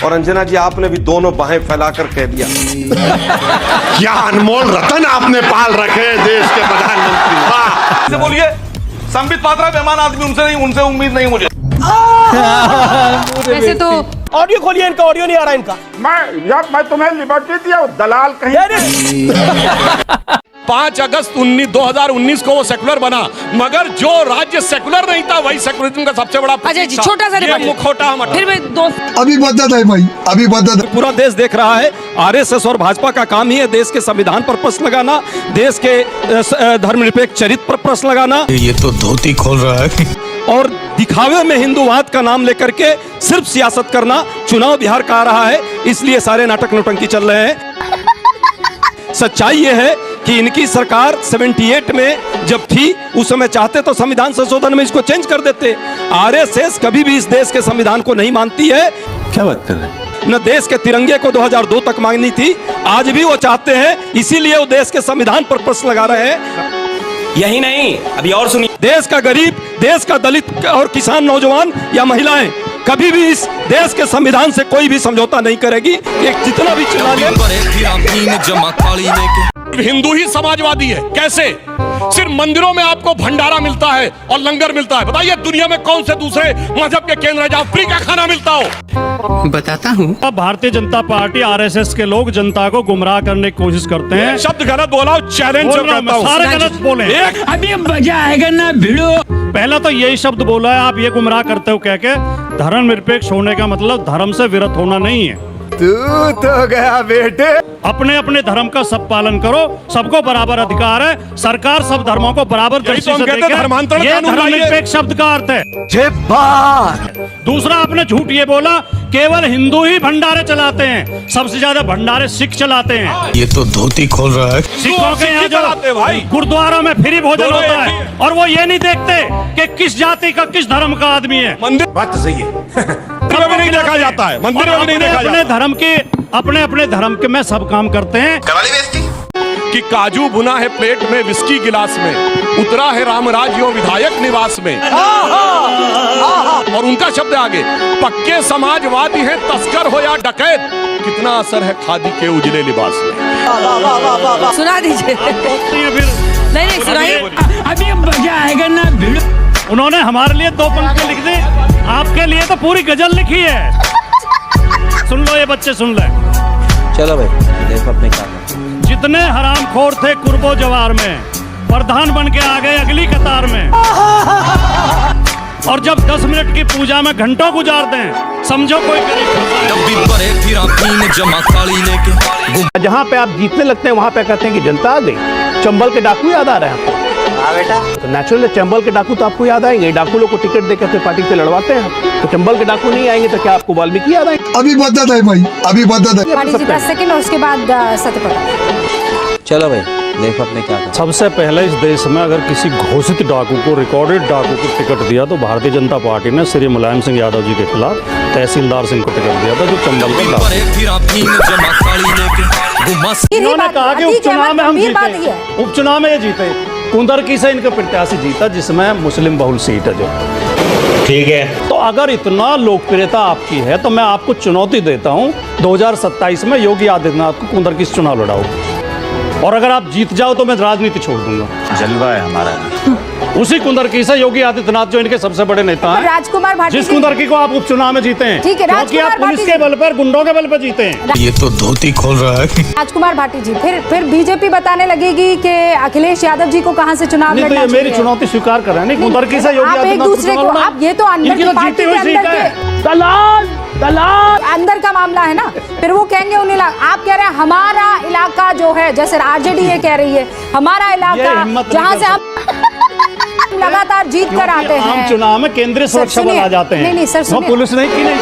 और अंजना जी आपने भी दोनों बाहें फैलाकर कह दिया, क्या अनमोल रतन आपने पाल रखे देश के प्रधानमंत्री। से बोलिए, संबित पात्रा बेईमान आदमी, उनसे उम्मीद नहीं मुझे। वैसे तो ऑडियो खोलिए इनका, ऑडियो नहीं आ रहा इनका। मैं तुम्हें लिबर्टी दिया, दलाल कहीं। 5 अगस्त 2019 को वो सेकुलर बना, मगर जो राज्य सेकुलर नहीं था वही सेकुलरिज्म का सबसे बड़ा अच्छा जी, छोटा सा मुखौटा हम फिर मैं दोस्त अभी बदत है भाई, अभी बदत है। पूरा देश देख रहा है, आरएसएस और भाजपा का काम ही है देश के संविधान पर प्रश्न लगाना, देश के धर्मनिरपेक्ष चरित्र पर प्रश्न लगाना। ये तो धोती खोल रहा है और दिखावे में हिंदूवाद का नाम लेकर के सिर्फ सियासत करना। चुनाव बिहार का आ रहा है, इसलिए सारे नाटक नौटंकी चल रहे हैं। सच्चाई ये है कि इनकी सरकार 78 में जब थी उस समय चाहते तो संविधान संशोधन में इसको चेंज कर देते। आरएसएस कभी भी इस देश के संविधान को नहीं मानती है। क्या बात कर रहे हैं? न देश के तिरंगे को 2002 तक मांगनी थी, आज भी वो चाहते हैं, इसीलिए वो देश के संविधान पर प्रश्न लगा रहे हैं। यही नहीं, अभी और सुनिए। देश का गरीब, देश का दलित और किसान, नौजवान या महिलाएं कभी भी इस देश के संविधान से कोई भी समझौता नहीं करेगी। ये जितना भी चला ले। हिंदू ही समाजवादी है कैसे? सिर्फ मंदिरों में आपको भंडारा मिलता है और लंगर मिलता है। बताइए दुनिया में कौन से दूसरे मजहब के केंद्र है जहाँ फ्री का खाना मिलता हो? बताता हूँ। अब भारतीय जनता पार्टी, आरएसएस के लोग जनता को गुमराह करने की कोशिश करते हैं। शब्द गलत बोला, चैलेंज करता हूं। सारे गलत बोले। अभी मजा आएगा ना भिड़ो। पहला तो यही शब्द बोला है, आप ये गुमराह करते हो कह के। धर्मनिरपेक्ष होने का मतलब धर्म से विरत होना नहीं है। तू तो गया बेटे। अपने अपने धर्म का सब पालन करो, सबको बराबर अधिकार है। सरकार सब धर्मों को बराबर दृष्टि से देखे। ये धर्मनिरपेक्ष शब्द का अर्थ है। दूसरा, आपने झूठ ये बोला केवल हिंदू ही भंडारे चलाते हैं, सबसे ज्यादा भंडारे सिख चलाते हैं। ये तो धोती खोल रहा है। सिखों के यहाँ जो गुरुद्वारों में फ्री भोजन होता है और वो ये नहीं देखते कि किस जाति का, किस धर्म का आदमी है। मंदिर बात तो सही है। मंदिर में नहीं देखा जाता है, मंदिर में नहीं देखा जाता। अपने अपने धर्म के में सब काम करते हैं। कि काजू बुना है प्लेट में, विस्की गिलास में, उतरा है रामराज यो विधायक निवास में। और उनका शब्द आगे, पक्के समाजवादी हैं तस्कर हो या डकैत, कितना असर है खादी के उजले लिबास में। सुना दीजिए। नहीं सुनाइए। अभी मजा आएगा ना भिड़ो। उन्होंने हमारे लिए 2 पंक्ति लिख दी, आपके लिए तो पूरी गजल लिखी है। सुन लो ये बच्चे, सुन ले। चलो भाई, देखो अपने काम। जितने हरामखोर थे कुर्बो जवार में, प्रधान बन के आ गए अगली कतार में। और जब 10 मिनट की पूजा में घंटों गुजारते हैं, समझो कोई जहाँ पे आप जीतने लगते हैं वहाँ पे कहते हैं कि जनता आ गई। चंबल के डाकू याद आ रहे हैं आपको? हाँ बेटा, तो नेचुरल चंबल के डाकू तो आपको याद आएंगे। डाकू लोग को टिकट देकर फिर पार्टी से लड़वाते हैं, तो चंबल के डाकू नहीं आएंगे तो क्या आपको वाल्मीकि याद आएंगे? अभी बदत है भाई, अभी बदत है। 10 सेकंड और उसके बाद सत्यप्रकाश। चलो भाई, देखो अपने क्या। सबसे पहले इस देश में अगर किसी घोषित डाकू को, रिकॉर्डेड डाकू को टिकट दिया तो भारतीय जनता पार्टी ने श्री मुलायम सिंह यादव जी के खिलाफ तहसीलदार सिंह को टिकट दिया था, जो चंबल के उन्होंने कहा कि उपचुनाव में हम जीते, उपचुनाव में ये जीते। कुंदरकी से इनका प्रत्याशी जीता जिसमें मुस्लिम बहुल सीट है जो। ठीक है, तो अगर इतना लोकप्रियता आपकी है तो मैं आपको चुनौती देता हूं, 2027 में योगी आदित्यनाथ को कुंदरकी से चुनाव लड़ाओ, और अगर आप जीत जाओ तो मैं राजनीति छोड़ दूंगा। जलवा है हमारा। उसी कुंदरकी से योगी आदित्यनाथ जो इनके सबसे बड़े नेता हैं, राजकुमार भाटी, जिस कुंदरकी को आप उपचुनाव में जीते हैं, ठीक है, क्योंकि आप पुलिस के बल पर, गुंडों के बल पर जीते हैं। ये तो धोती खोल रहा है। राजकुमार भाटी जी, फिर बीजेपी बताने लगेगी कि अखिलेश यादव जी को कहाँ से चुनाव लड़ना चाहिए। मेरी चुनौती स्वीकार कर रहे हैं। कुंदरकी से योगी आप एक दूसरे को, आप ये तो अंदर की पार्टी के अंदर के दलाल अंदर का मामला है ना। फिर वो कहेंगे उन्हें, आप कह रहे हैं हमारा इलाका जो है, जैसे आरजेडी ये कह रही है हमारा इलाका जहाँ से हम लगातार जीत कर आते हैं। आम चुनाव में केंद्रीय सुरक्षा बल आ जाते हैं। नहीं सर, पुलिस नहीं की नहीं।